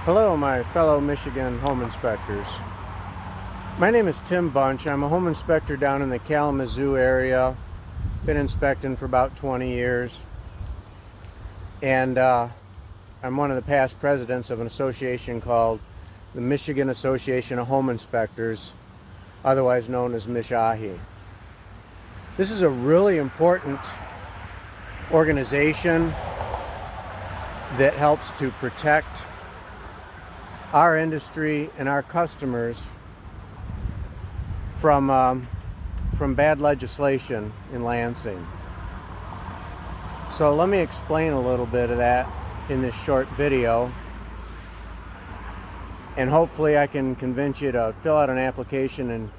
Hello, my fellow Michigan home inspectors. My name is Tim Bunch. I'm a home inspector down in the Kalamazoo area. Been inspecting for about 20 years. And I'm one of the past presidents of an association called the Michigan Association of Home Inspectors, otherwise known as MichAHI. This is a really important organization that helps to protect our industry and our customers from bad legislation in Lansing. So let me explain a little bit of that in this short video, and hopefully I can convince you to fill out an application and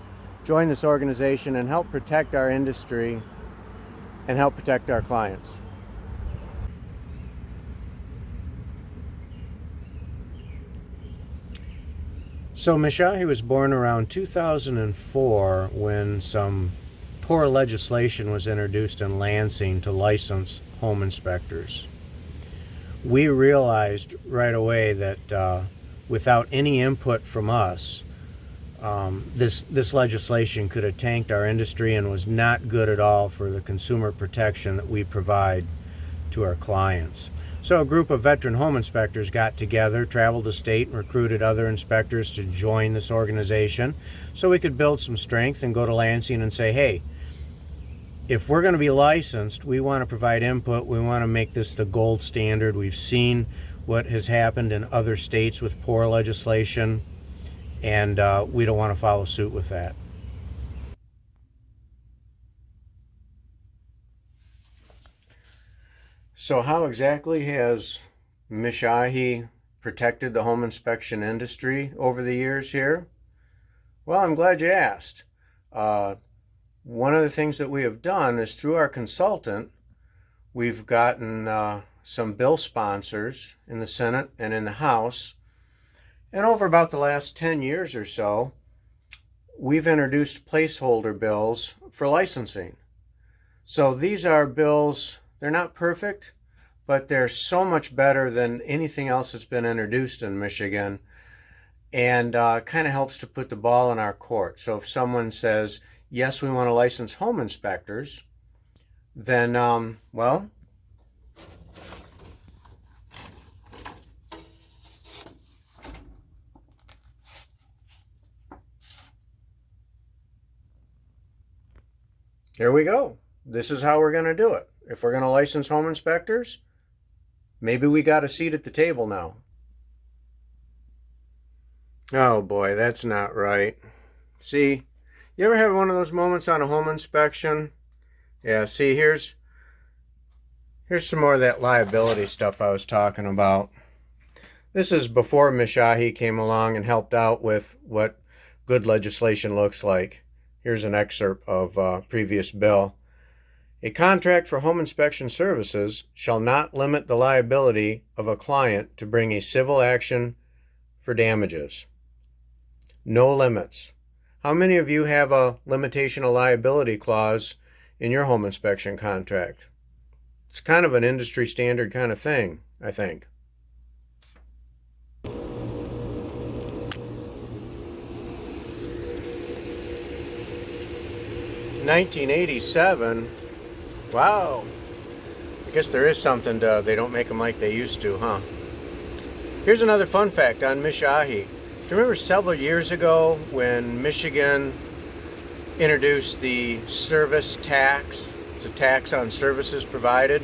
join this organization and help protect our industry and help protect our clients. So MichAHI was born around 2004 when some poor legislation was introduced in Lansing to license home inspectors. We realized right away that without any input from us, this legislation could have tanked our industry and was not good at all for the consumer protection that we provide to our clients. So a group of veteran home inspectors got together, traveled the state, and recruited other inspectors to join this organization so we could build some strength and go to Lansing and say, hey, if we're going to be licensed, we want to provide input. We want to make this the gold standard. We've seen what has happened in other states with poor legislation, and we don't want to follow suit with that. So how exactly has MichAHI protected the home inspection industry over the years here? Well, I'm glad you asked. One of the things that we have done is through our consultant, we've gotten some bill sponsors in the Senate and in the House. And over about the last 10 years or so, we've introduced placeholder bills for licensing. So these are bills, they're not perfect, but they're so much better than anything else that's been introduced in Michigan, and kind of helps to put the ball in our court. So if someone says, yes, we want to license home inspectors, then, well, there we go. This is how we're going to do it. If we're going to license home inspectors, maybe we got a seat at the table now. Oh boy, that's not right. See, you ever have one of those moments on a home inspection? Yeah, see, here's some more of that liability stuff I was talking about. This is before MichAHI came along and helped out with what good legislation looks like. Here's an excerpt of a previous bill. A contract for home inspection services shall not limit the liability of a client to bring a civil action for damages. No limits. How many of you have a limitation of liability clause in your home inspection contract? It's kind of an industry standard kind of thing, I think. In 1987, wow. I guess there is something to, they don't make them like they used to, huh? Here's another fun fact on MichAHI. Do you remember several years ago when Michigan introduced the service tax? It's a tax on services provided.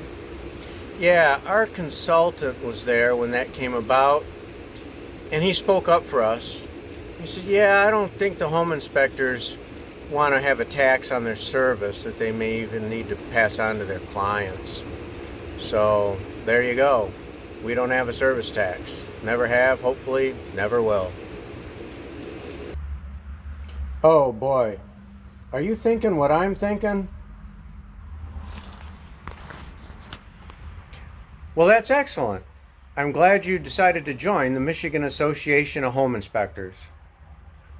Yeah, our consultant was there when that came about, and he spoke up for us. He said, yeah, I don't think the home inspectors want to have a tax on their service that they may even need to pass on to their clients. So there you go. We don't have a service tax. Never have, hopefully never will. Oh boy, are you thinking what I'm thinking? Well, that's excellent. I'm glad you decided to join the Michigan Association of Home Inspectors.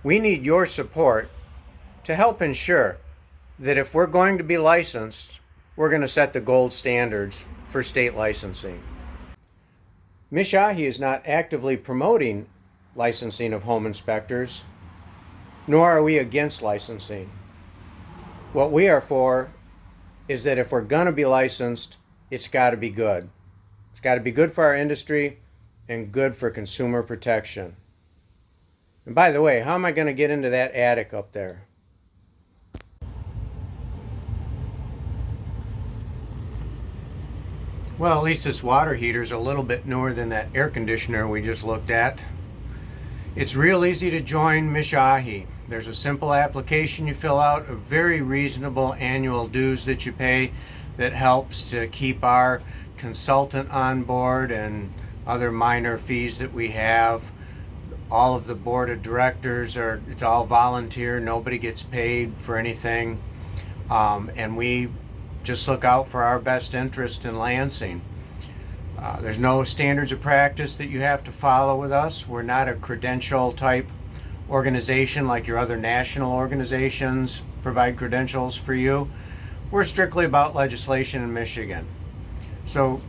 We need your support to help ensure that if we're going to be licensed, we're going to set the gold standards for state licensing. MichAHI is not actively promoting licensing of home inspectors, nor are we against licensing. What we are for is that if we're going to be licensed, it's got to be good. It's got to be good for our industry and good for consumer protection. And by the way, how am I going to get into that attic up there? Well, at least this water heater is a little bit newer than that air conditioner we just looked at. It's real easy to join MichAHI. There's a simple application you fill out, a very reasonable annual dues that you pay that helps to keep our consultant on board and other minor fees that we have. All of the board of directors it's all volunteer, nobody gets paid for anything. And we just look out for our best interest in Lansing. There's no standards of practice that you have to follow with us. We're not a credential type organization like your other national organizations provide credentials for you. We're strictly about legislation in Michigan. So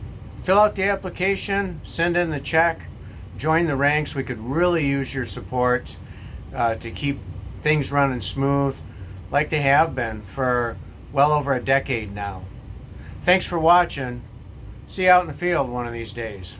fill out the application, send in the check, join the ranks. We could really use your support to keep things running smooth like they have been for well over a decade now. Thanks for watching. See you out in the field one of these days.